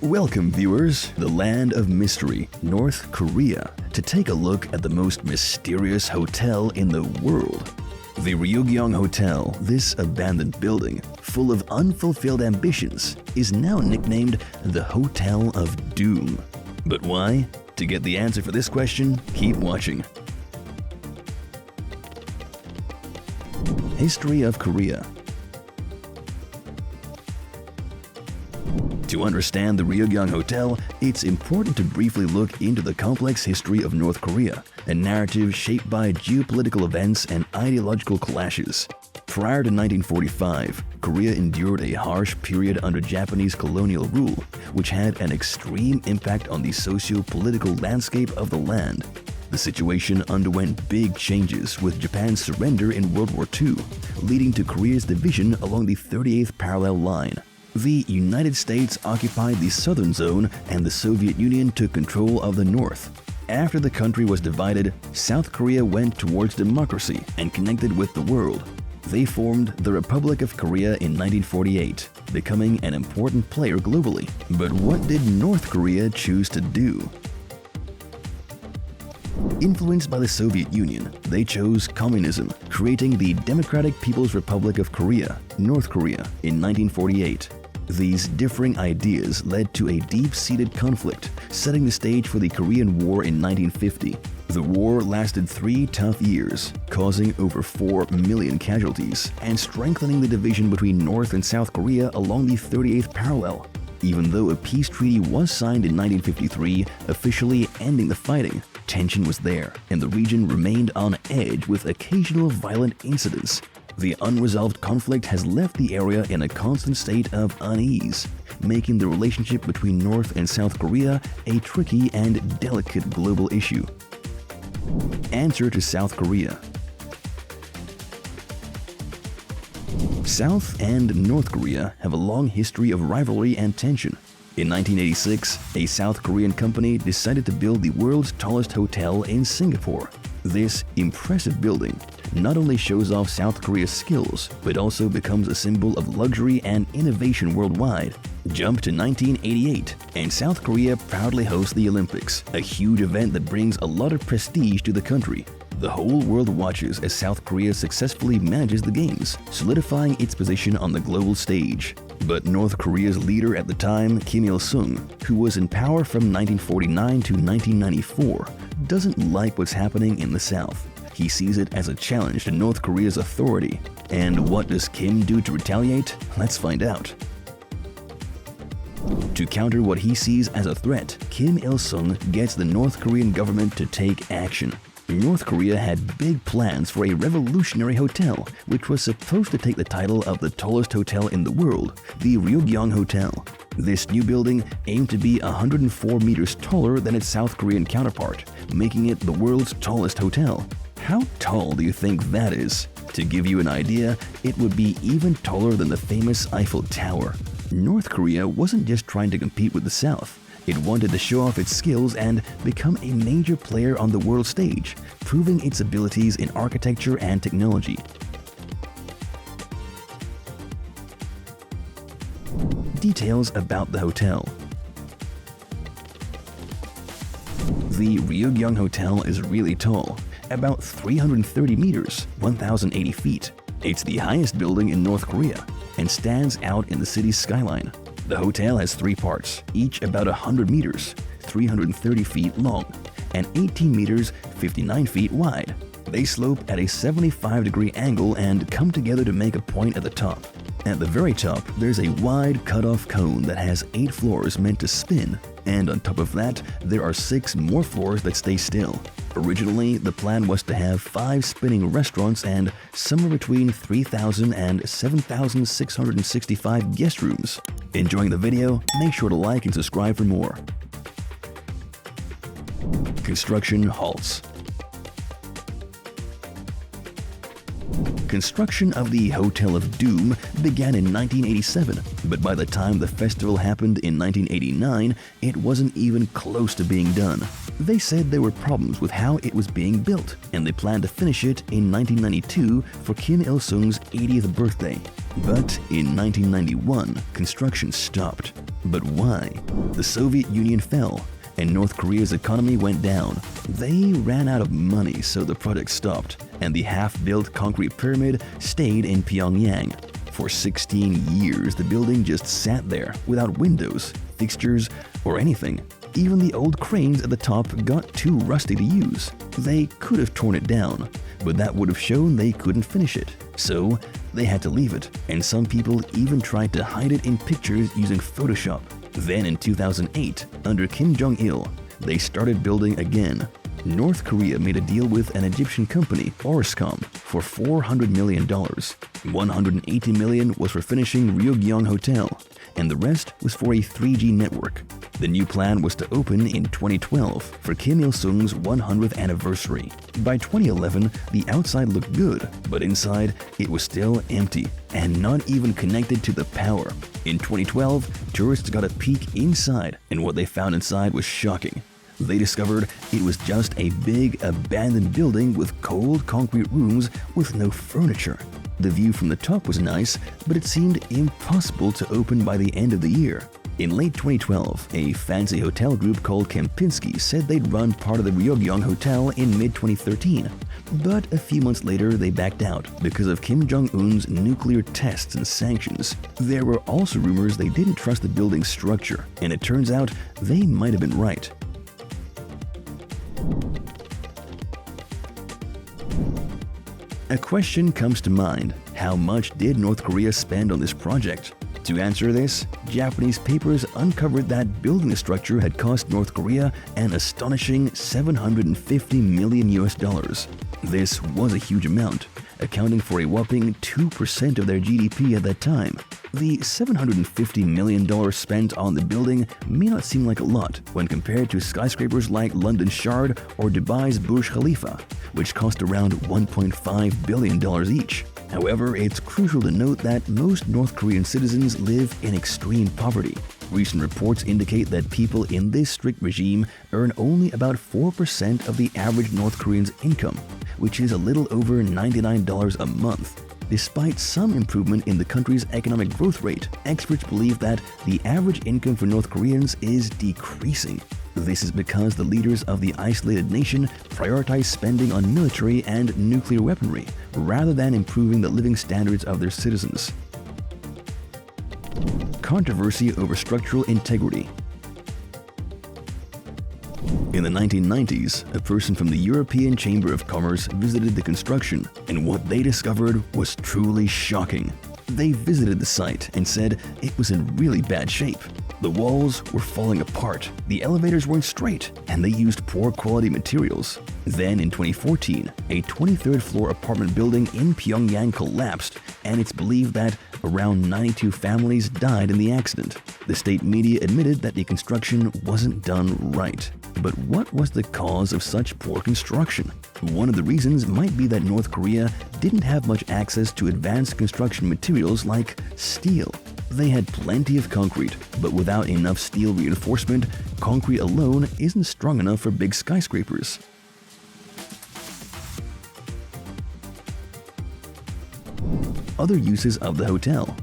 Welcome, viewers, the land of mystery, North Korea, to take a look at the most mysterious hotel in the world. The Ryugyong Hotel, this abandoned building, full of unfulfilled ambitions, is now nicknamed the Hotel of Doom. But why? To get the answer for this question, keep watching. History of Korea. To understand the Ryugyong Hotel, it's important to briefly look into the complex history of North Korea, a narrative shaped by geopolitical events and ideological clashes. Prior to 1945, Korea endured a harsh period under Japanese colonial rule, which had an extreme impact on the socio-political landscape of the land. The situation underwent big changes with Japan's surrender in World War II, leading to Korea's division along the 38th parallel line. The United States occupied the southern zone and the Soviet Union took control of the north. After the country was divided, South Korea went towards democracy and connected with the world. They formed the Republic of Korea in 1948, becoming an important player globally. But what did North Korea choose to do? Influenced by the Soviet Union, they chose communism, creating the Democratic People's Republic of Korea, North Korea, in 1948. These differing ideas led to a deep-seated conflict, setting the stage for the Korean War in 1950. The war lasted 3 tough years, causing over 4 million casualties and strengthening the division between North and South Korea along the 38th parallel. Even though a peace treaty was signed in 1953, officially ending the fighting, tension was there, and the region remained on edge with occasional violent incidents. The unresolved conflict has left the area in a constant state of unease, making the relationship between North and South Korea a tricky and delicate global issue. Answer to South Korea. South and North Korea have a long history of rivalry and tension. In 1986, a South Korean company decided to build the world's tallest hotel in Singapore. This impressive building not only shows off South Korea's skills, but also becomes a symbol of luxury and innovation worldwide. Jump to 1988, and South Korea proudly hosts the Olympics, a huge event that brings a lot of prestige to the country. The whole world watches as South Korea successfully manages the games, solidifying its position on the global stage. But North Korea's leader at the time, Kim Il-sung, who was in power from 1949 to 1994, doesn't like what's happening in the South. He sees it as a challenge to North Korea's authority. And what does Kim do to retaliate? Let's find out. To counter what he sees as a threat, Kim Il-sung gets the North Korean government to take action. North Korea had big plans for a revolutionary hotel, which was supposed to take the title of the tallest hotel in the world, the Ryugyong Hotel. This new building aimed to be 104 meters taller than its South Korean counterpart, making it the world's tallest hotel. How tall do you think that is? To give you an idea, it would be even taller than the famous Eiffel Tower. North Korea wasn't just trying to compete with the South. It wanted to show off its skills and become a major player on the world stage, proving its abilities in architecture and technology. Details about the hotel. The Ryugyong Hotel is really tall, about 330 meters, 1,080 feet. It's the highest building in North Korea and stands out in the city's skyline. The hotel has 3 parts, each about 100 meters, 330 feet long, and 18 meters, 59 feet wide. They slope at a 75-degree angle and come together to make a point at the top. At the very top, there's a wide cut-off cone that has 8 floors meant to spin, and on top of that, there are 6 more floors that stay still. Originally, the plan was to have 5 spinning restaurants and somewhere between 3,000 and 7,665 guest rooms. Enjoying the video? Make sure to like and subscribe for more. Construction halts. Construction of the Hotel of Doom began in 1987, but by the time the festival happened in 1989, it wasn't even close to being done. They said there were problems with how it was being built, and they planned to finish it in 1992 for Kim Il-sung's 80th birthday. But in 1991, construction stopped. But why? The Soviet Union fell, and North Korea's economy went down. They ran out of money, so the project stopped, and the half-built concrete pyramid stayed in Pyongyang. For 16 years, the building just sat there, without windows, fixtures, or anything. Even the old cranes at the top got too rusty to use. They could have torn it down, but that would have shown they couldn't finish it. So they had to leave it, and some people even tried to hide it in pictures using Photoshop. Then in 2008, under Kim Jong-il, they started building again. North Korea made a deal with an Egyptian company, Orascom, for $400 million. $180 million was for finishing Ryugyong Hotel, and the rest was for a 3G network. The new plan was to open in 2012 for Kim Il-sung's 100th anniversary. By 2011, the outside looked good, but inside it was still empty and not even connected to the power. In 2012, tourists got a peek inside, and what they found inside was shocking. They discovered it was just a big, abandoned building with cold concrete rooms with no furniture. The view from the top was nice, but it seemed impossible to open by the end of the year. In late 2012, a fancy hotel group called Kempinski said they'd run part of the Ryugyong Hotel in mid-2013. But a few months later, they backed out because of Kim Jong-un's nuclear tests and sanctions. There were also rumors they didn't trust the building's structure, and it turns out they might have been right. A question comes to mind: how much did North Korea spend on this project? To answer this, Japanese papers uncovered that building the structure had cost North Korea an astonishing $750 million. This was a huge amount, accounting for a whopping 2% of their GDP at that time. The $750 million spent on the building may not seem like a lot when compared to skyscrapers like London's Shard or Dubai's Burj Khalifa, which cost around $1.5 billion each. However, it's crucial to note that most North Korean citizens live in extreme poverty. Recent reports indicate that people in this strict regime earn only about 4% of the average North Korean's income, which is a little over $99 a month. Despite some improvement in the country's economic growth rate, experts believe that the average income for North Koreans is decreasing. This is because the leaders of the isolated nation prioritize spending on military and nuclear weaponry rather than improving the living standards of their citizens. Controversy over structural integrity. In the 1990s, a person from the European Chamber of Commerce visited the construction, and what they discovered was truly shocking. They visited the site and said it was in really bad shape. The walls were falling apart, the elevators weren't straight, and they used poor quality materials. Then in 2014, a 23rd floor apartment building in Pyongyang collapsed, and it's believed that around 92 families died in the accident. The state media admitted that the construction wasn't done right. But what was the cause of such poor construction? One of the reasons might be that North Korea didn't have much access to advanced construction materials like steel. They had plenty of concrete, but without enough steel reinforcement, concrete alone isn't strong enough for big skyscrapers. Other uses of the hotel.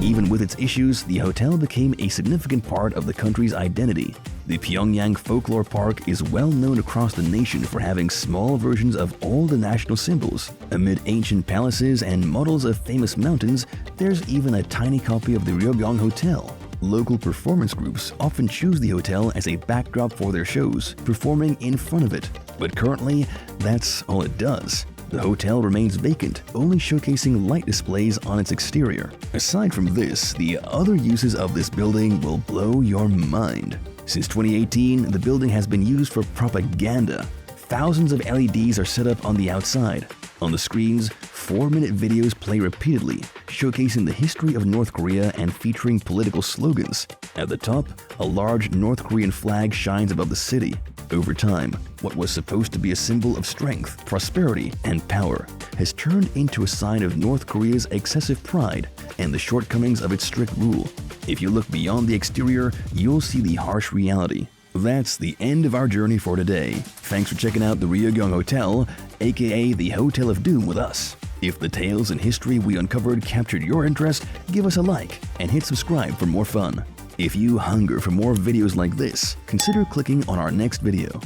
Even with its issues, the hotel became a significant part of the country's identity. The Pyongyang Folklore Park is well known across the nation for having small versions of all the national symbols. Amid ancient palaces and models of famous mountains, there's even a tiny copy of the Ryugyong Hotel. Local performance groups often choose the hotel as a backdrop for their shows, performing in front of it. But currently, that's all it does. The hotel remains vacant, only showcasing light displays on its exterior. Aside from this, the other uses of this building will blow your mind. Since 2018, the building has been used for propaganda. Thousands of LEDs are set up on the outside. On the screens, 4-minute videos play repeatedly, showcasing the history of North Korea and featuring political slogans. At the top, a large North Korean flag shines above the city. Over time, what was supposed to be a symbol of strength, prosperity, and power has turned into a sign of North Korea's excessive pride and the shortcomings of its strict rule. If you look beyond the exterior, you'll see the harsh reality. That's the end of our journey for today. Thanks for checking out the Ryugyong Hotel, aka the Hotel of Doom, with us. If the tales and history we uncovered captured your interest, give us a like and hit subscribe for more fun. If you hunger for more videos like this, consider clicking on our next video.